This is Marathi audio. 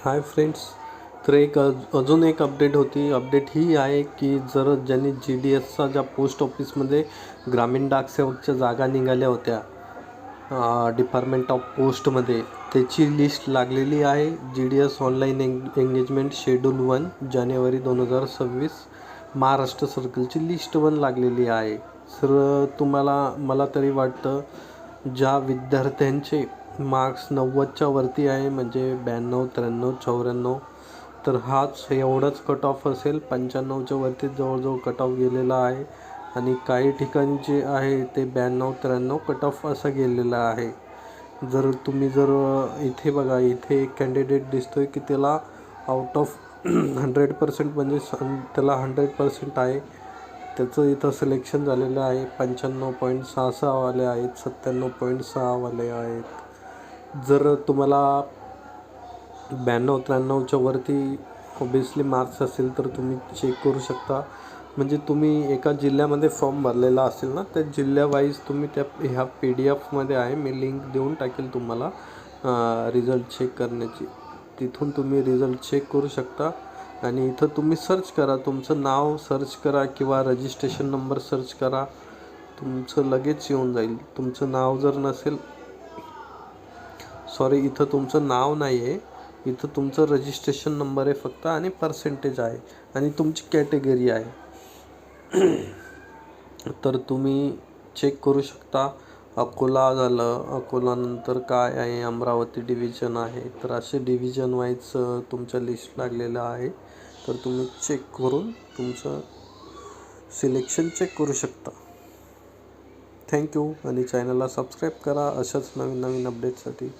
Hi friends. तर अजून एक अपडेट होती. अपडेट ही आहे की जर ज्यांनी GDSचा ज्या पोस्ट ऑफिसमध्ये ग्रामीण डाक सेवकच्या जागा निघाल्या होत्या डिपार्टमेंट ऑफ पोस्टमध्ये, त्याची लिस्ट लागलेली आहे. GDS ऑनलाईन एंगेजमेंट शेड्यूल 1 जानेवारी 2026 महाराष्ट्र सर्कलची लिस्ट 1 लागलेली आहे. सर मला तरी वाटतं ज्या विद्यार्थ्यांचे मार्क्स 90च्या वरती आहे, म्हणजे 92, 93, 94, तर हाच एवढंच कट ऑफ असेल. 95च्या वरती जवळजवळ कट ऑफ गेलेला आहे आणि काही ठिकाणी जे आहे ते 92, 93 कट ऑफ असा गेलेला आहे. जर इथे बघा, इथे एक कॅन्डिडेट दिसतोय की त्याला आउट ऑफ 100% म्हणजे त्याला 100% आहे, त्याचं इथं सिलेक्शन झालेलं आहे. 95.66 वाले आहेत, 97.6 वाले आहेत. जर तुम्हाला 92-93च्या वरती ऑब्वियसली मार्क्स असेल तर तुम्ही चेक करू शकता. म्हणजे तुम्ही एका जिल्ह्यामध्ये फॉर्म भरलेला असेल ना, त्या जिल्ह्यावाईज तुम्ही ह्या PDF मध्ये आहे, मी लिंक देऊन टाकेल तुम्हाला रिझल्ट चेक करण्याची. तिथून तुम्ही रिझल्ट चेक करू शकता. आणि इथं तुम्ही सर्च करा, तुमचं नाव सर्च करा किंवा रजिस्ट्रेशन नंबर सर्च करा, तुमचं लगेच येऊन जाईल. तुमचं नाव जर नसेल, सॉरी, इथं तुमचं नाव नाही आहे, इथं तुमचं रजिस्ट्रेशन नंबर आहे फक्त, आणि पर्सेंटेज आहे आणि तुमची कॅटेगरी आहे. तर तुम्ही चेक करू शकता. अकोला झालं, अकोलानंतर काय आहे, अमरावती डिव्हिजन आहे. तर असे डिव्हिजन वाईज तुमच्या लिस्ट लागलेलं आहे. तर तुम्ही चेक करून तुमचं सिलेक्शन चेक करू शकता. थँक्यू. आणि चॅनलला सबस्क्राईब करा अशाच नवीन अपडेटसाठी.